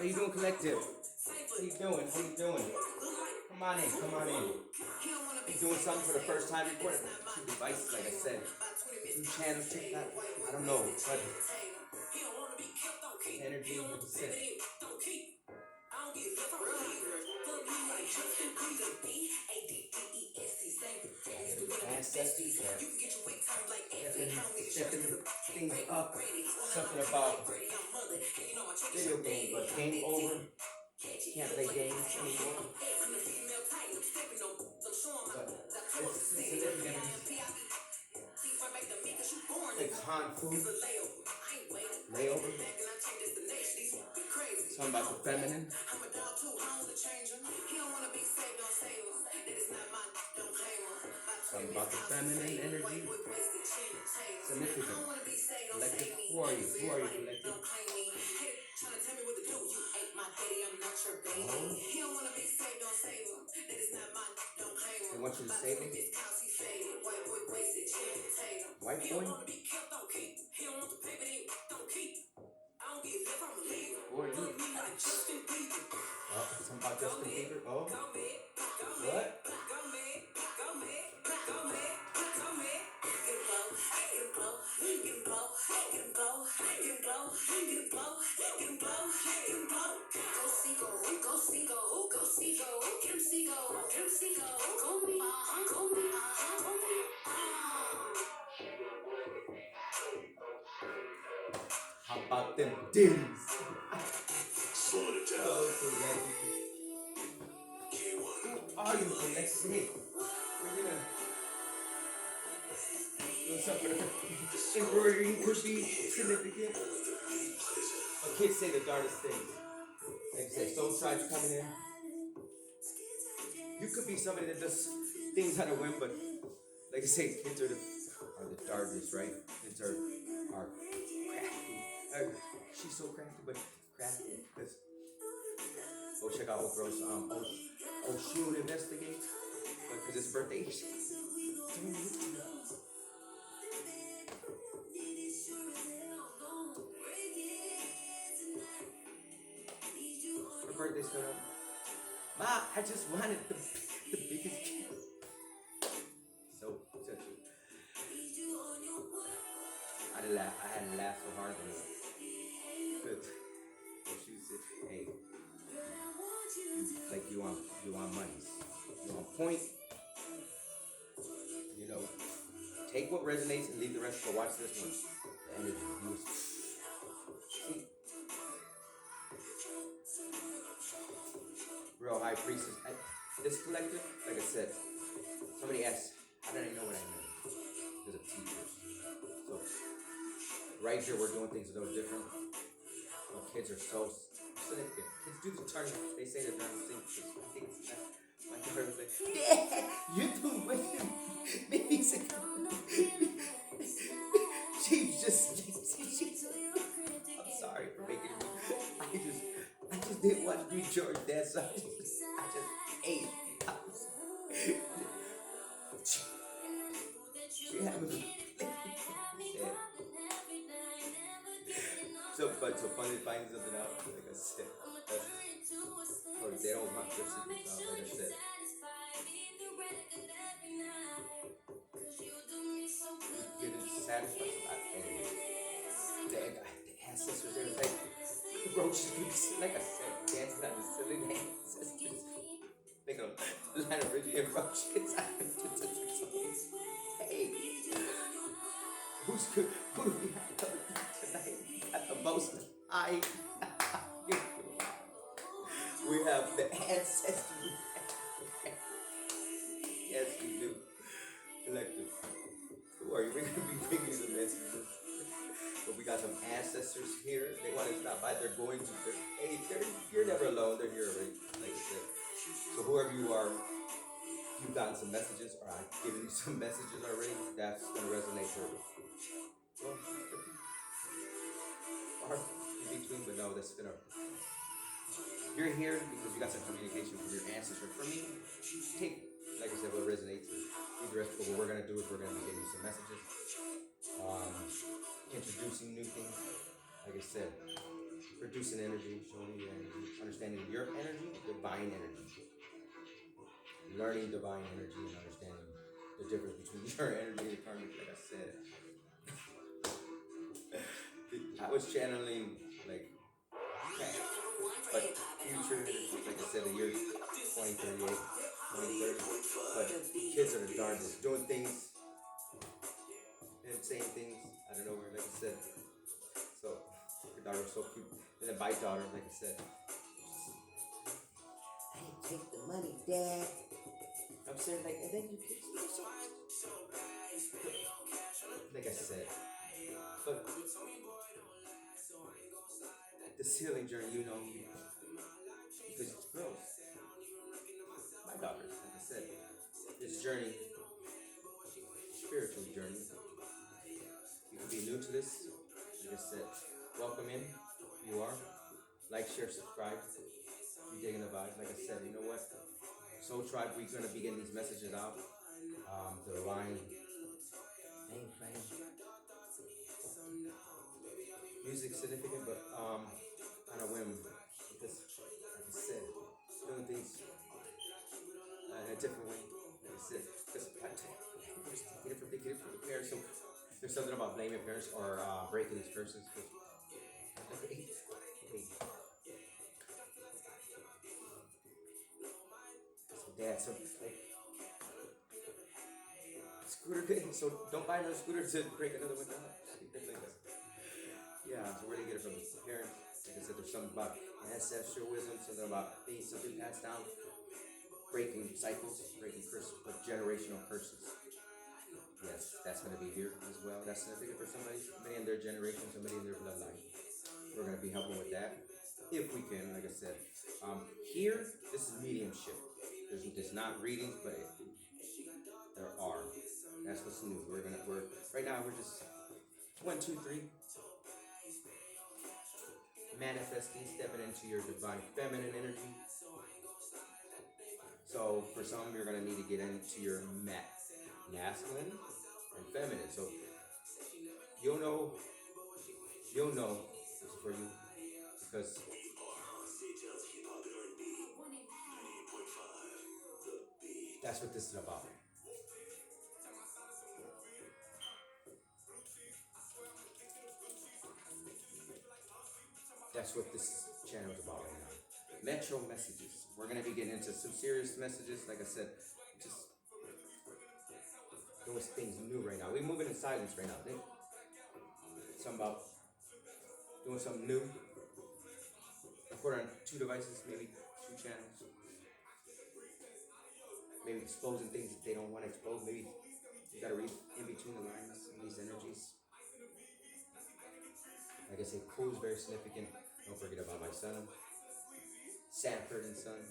How you doing, collective? How you doing? How you doing? Come on in. Come on in. You doing something for the first time? Recording two devices, like I said. Two channels, TikTok. I don't know, but energy, like I said. Ancestors, stepping things up. Something about video game, but game over. Can't play games anymore. But it's significant. Like Han food, layover. Something about the feminine. Something about the feminine energy. Significant. Collective. Who are you? Who are you, collective? Oh. They want you to save it? White boy? Who are you? Oh, something about Justin Bieber? Oh. What? How about them ditties? Oh, who are you, collective? We're gonna do something. Embroidery could be significant. But kids say the darkest things. Like I said, soul tribes coming in. You could be somebody that does things on a whim, but like I say, kids are the darkest, right? Kids are crafty. She's so crafty, but crafty. Because go check out Oak Rose. Oshun Investigates. Because it's birthday. Her birthday's coming up. Ma, I just wanted the biggest cake. So touching. I had to laugh so hard that she said, hey, like you want monies. You want point. You know, take what resonates and leave the rest. Go watch this one. The energy. See? Real high priestess. This collective, like I said, somebody asked, how did I know what I knew? Because of teachers. So, right here, we're doing things a little different. Well, kids are so significant. Kids do the turn. They say they're trying to sing. My daughter was like, Dad, you're doing what you music. She's just, I'm sorry for making it. I just didn't want to be George, Dad, so I just ate. She had me. So funny finding something out, like I said. Or they don't want their secrets out, like I said. Getting satisfied about anything. The ancestors, they were like, roaches, like I said, dancing on the ceiling, ancestors. They go, line of Rivian roaches. Hey, who do we have tonight? At the most high. We have the ancestors. Yes, we do. Collective. Who are you? We're going to be bringing some messages. But we got some ancestors here. They want to stop by. They're going to. Hey, you're never alone. They're here already. Like I said. So whoever you are, you've gotten some messages, or I've given you some messages already. That's going to resonate for you. Well, or in between, but no, that's going to. You're here because you got some communication from your ancestors. For me, take, like I said, what resonates. But what we're going to do is we're going to be giving you some messages. Introducing new things. Like I said, producing energy, showing you energy, understanding your energy, divine energy, learning divine energy, and understanding the difference between your energy and karmic. Like I said, I was channeling like past, but future energy. Like I said, the year 2038, 2030. But kids are the darndest, doing things and saying things out of nowhere. Like I said, so your daughter was so cute. And then my daughter, like I said, hey, take the money, Dad. I'm saying like, and then you kids do so. Like I said, but this healing journey, you know, because it's gross. My daughter, like I said, this journey, spiritual journey. You can be new to this. Like I said, welcome in. You are. Like, share, subscribe. If you're digging the vibe. Like I said, you know what? Soul Tribe, we're going to be getting these messages out. The line. I ain't playing. Music significant, but on a whim. Because, like I said, doing things in a different way. Like I said, because they get it from the parents. So there's something about blaming parents or breaking these curses. Hey. Dad, so like, scooter, so don't buy another scooter to break another one down. Yeah, so where do you get it from? The parents. Like I said, there's something about ancestral wisdom, something about being something passed down, breaking cycles, breaking curses, but generational curses. Yes, that's going to be here as well. That's significant for somebody in their generation, somebody in their bloodline. We're going to be helping with that if we can. Like I said, here this is mediumship. There's not readings, but there are. That's what's new. We're right now. We're just 1, 2, 3. Manifesting, stepping into your divine feminine energy. So for some, you're gonna need to get into your masculine and feminine. So you'll know this is for you because that's what this is about. That's what this channel is about right now. Metro messages. We're gonna be getting into some serious messages. Like I said, just doing things new right now. We're moving in silence right now. Something about doing something new. Record on 2 devices, maybe 2 channels. Maybe exposing things that they don't want to expose. Maybe you gotta read in between the lines of these energies. Like I say, cool is very significant. Don't forget about my son, Sanford and Son.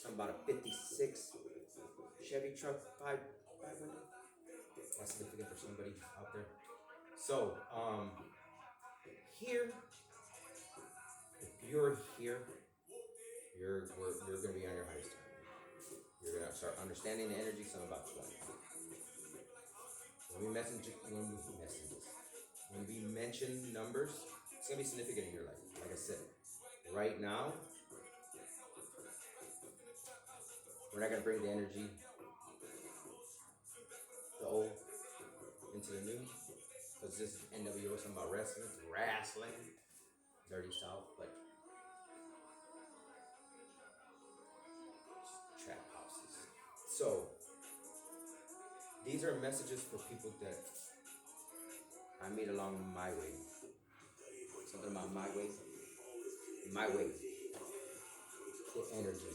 Talking about a 56 Chevy truck, 5 window. That's significant for somebody out there. So, here, if you're here, you're gonna be on your highest time. You're gonna start understanding the energy, something about 20. When we mention numbers, it's gonna be significant in your life. Like I said, right now, we're not gonna bring the energy, the old, into the new, because this is NWO, something about wrestling, dirty south, but trap houses. So these are messages for people that I meet along my way. Something about my way, the energy.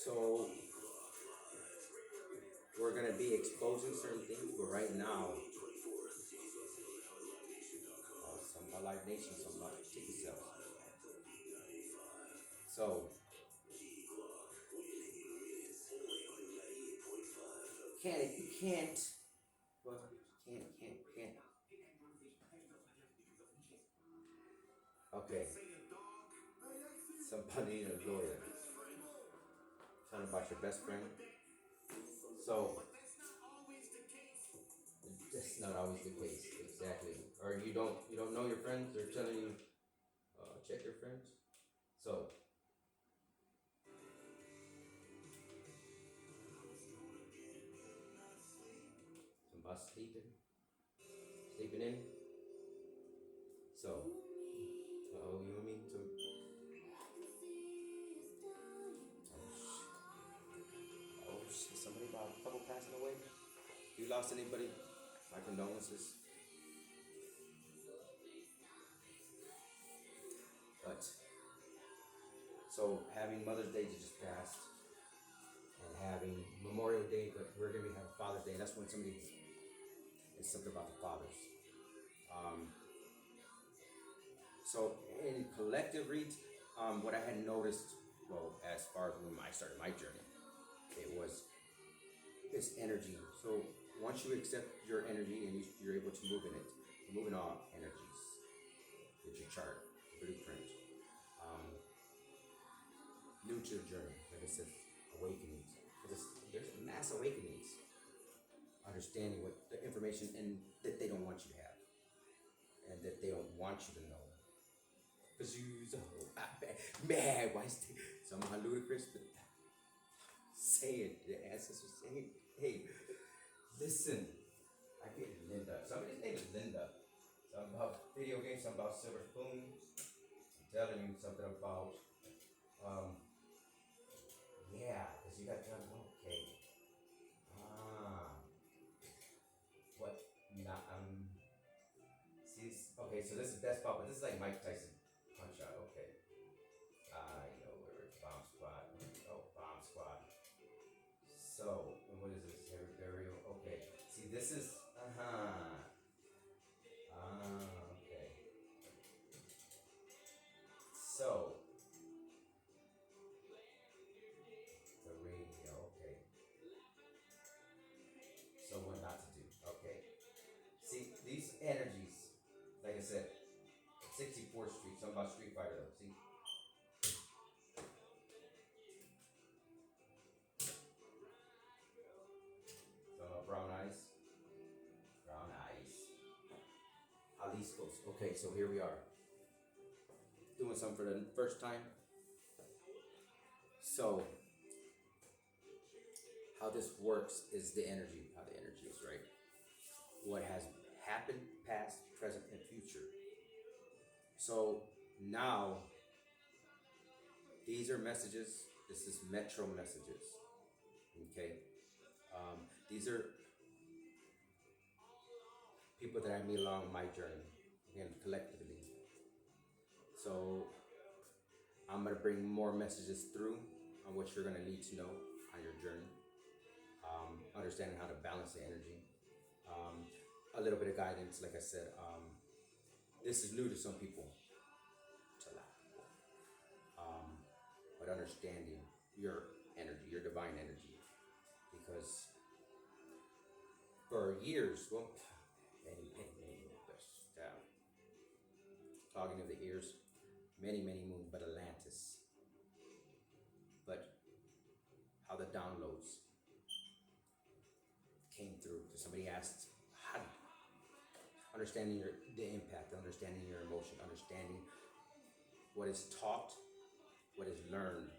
So we're gonna be exposing certain things, but right now, some about Live Nation, some about ticket sales. So can't. Okay. Somebody in a lawyer. Talking about your best friend. So That's not always the case, exactly. Or you don't know your friends. They're telling you, check your friends. So about sleeping in. So, you and me. So, oh shit, somebody about a couple passing away. You lost anybody? My condolences. But so having Mother's Day just passed, and having Memorial Day, but we're gonna have Father's Day. That's when somebody is something about the fathers. Um, so in collective reads, what I had noticed, well, as far as when I started my journey, it was this energy. So once you accept your energy and you're able to move in it, move in all energies with your chart, blueprint, um, new to the journey, like I said, awakenings. Because there's mass awakenings, understanding what the information and that they don't want you to have, and that they don't want you to know. Because you so mad, why is somehow ludicrous, but say it. The ancestors saying, hey, listen. I get Linda. Somebody's name is Linda. Something about video games, something about Silver Spoon. I'm telling you something about, um, yeah, because you got to, okay. Ah, what? Not, see, okay, so this is Best Pop, but this is like Mike Tyson punch out, okay. I know where it's Bomb Squad. Oh, Bomb Squad. So, and what is this? Harry Burial. Okay. See, this is, okay. So, the radio, okay. So, what not to do, okay. See, these energies, like I said, 64th Street, something about Street Fighter though. See, something about brown eyes. Brown eyes. Jalisco's. Okay, so here we are. Doing something for the first time. So, how this works is the energy, how the energy is, right? What has happened, past, present, and future. So now these are messages. This is metro messages. Okay. These are people that I meet along my journey, again, collectively. So I'm gonna bring more messages through on what you're gonna need to know on your journey. Understanding how to balance the energy. Um, a little bit of guidance, like I said. This is new to some people, to a lot of people. But understanding your energy, your divine energy, because for years, well, many years, clogging of the ears, many moons, but Atlantis. But how the downloads came through. Because somebody asked, how understanding the impact, understanding your emotion, understanding what is taught, what is learned.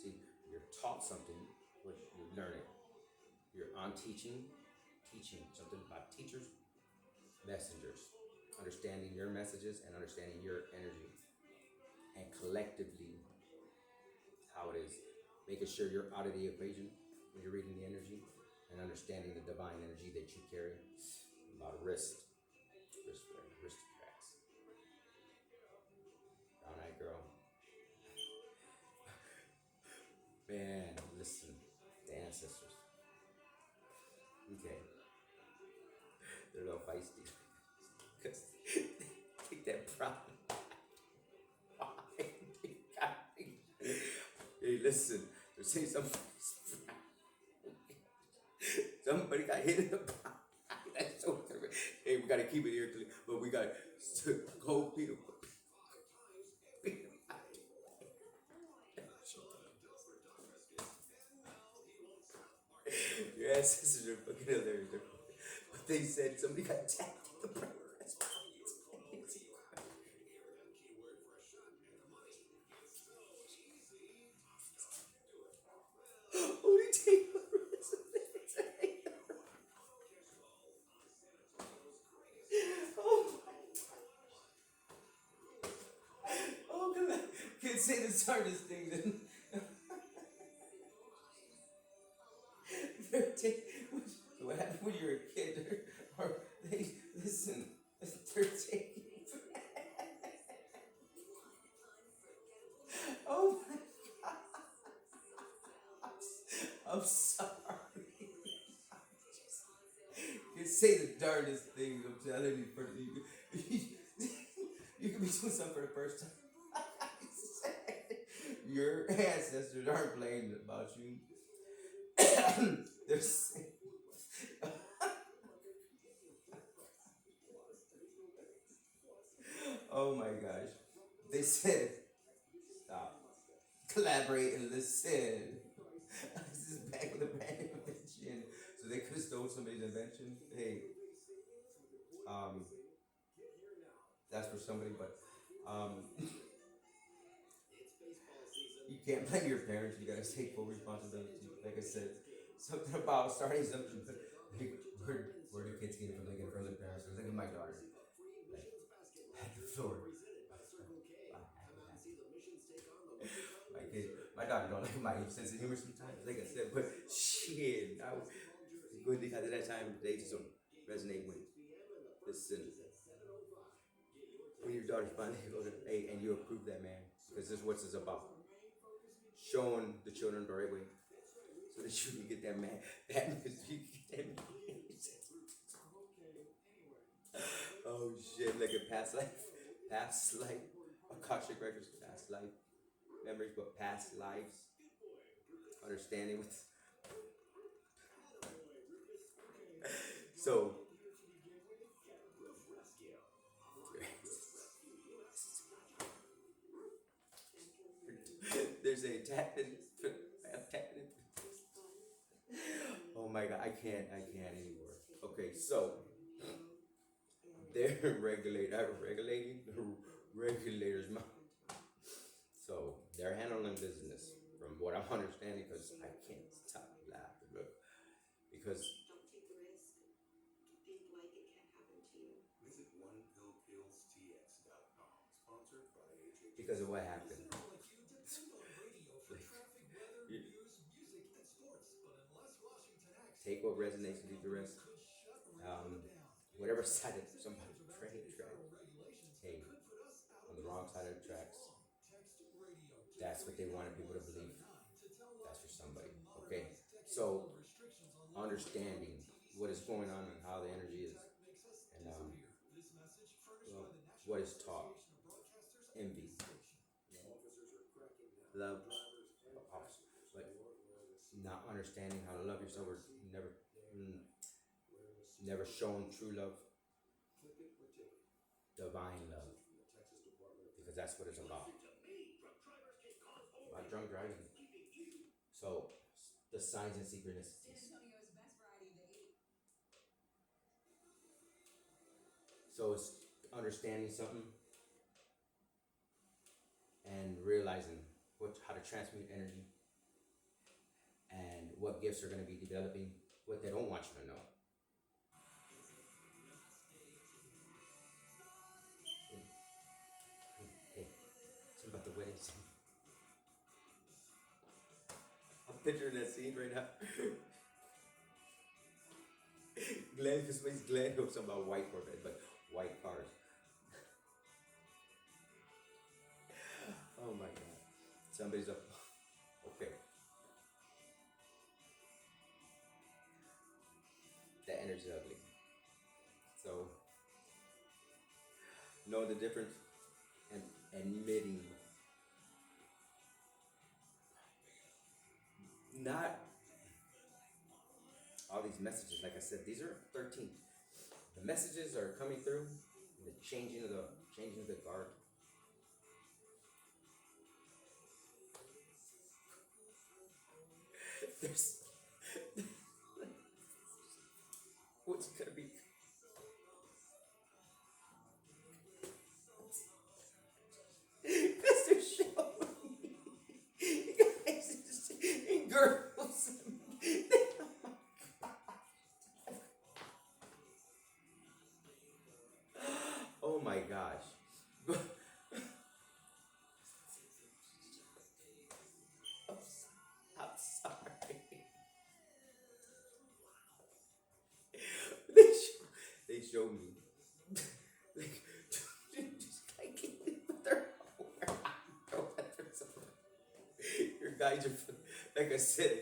See, you're taught something, what you learn it. You're on teaching something about teachers, messengers, understanding your messages and understanding your energy, and collectively how it is, making sure you're out of the equation when you're reading the energy, and understanding the divine energy that you carry. About wrist cracks. Brown eyed girl. Man, listen, the ancestors. Okay, they're a little feisty. Because take that problem. Hey, listen, they're saying somebody got hit in the body. That's so terrible. Hey, we gotta keep it here, but we got cold Peter. Your ancestors are fucking hilarious. They said somebody got tapped in the brain. Only Taylor Oh, oh, can't say the hardest thing then. 13. What happened when you were a kid? Or they listen. 13. Oh my god. I'm sorry. You say the darndest thing. I'm telling you. You can be doing something for the first time. Your ancestors aren't playing about you. They're saying, oh my gosh. They said, stop. Collaborate and listen. This is back with a brand new invention. So they could have stole somebody's invention. Hey, um, that's for somebody, but you can't blame your parents. You gotta take full responsibility. Like I said, something about starting something. Like, where do kids get it from? They get it from their parents. Look at my daughter. Like, at the floor. My kid, my daughter don't like my sense of humor sometimes. Like I said, but shit, I was good because at that time they just don't resonate with. Listen, when your daughter's finally go to hey, and you approve that man because this is what it's about. Showing the children the right way so that you can get that man, that music, that music. Oh shit, like a past life, Akashic records, past life memories, but past lives, understanding with. So there's a tapping. Oh my god, I can't anymore. Okay, so they're regulating the regulators' mouth. So they're handling business from what I'm understanding because I can't stop laughing. Look, because because of what happened. Like, you take what resonates, leave the rest. Um, whatever side of somebody train track, hey, on the wrong side of the tracks. That's what they wanted people to believe. That's for somebody. Okay, so understanding what is going on and how the energy is, and well, what is taught, envy, love, but not understanding how to love yourself or never, mm, never shown true love, divine love, because that's what it's about. About drunk driving. So the signs and synchronicities. So it's understanding something and realizing how to transmute energy and what gifts are going to be developing, what they don't want you to know. Hey, something about the wedding scene. I'm picturing that scene right now. Glenn, because Glenn knows something about white Corvette, but white cars. Oh my god. Somebody's up. Okay. That energy's ugly. So know the difference and admitting not all these messages, like I said, these are 13. The messages are coming through, the changing of the guard. There's what's gonna be gosh. But I'm sorry. They show, they show me. Like, just like with their your guys are, like I said,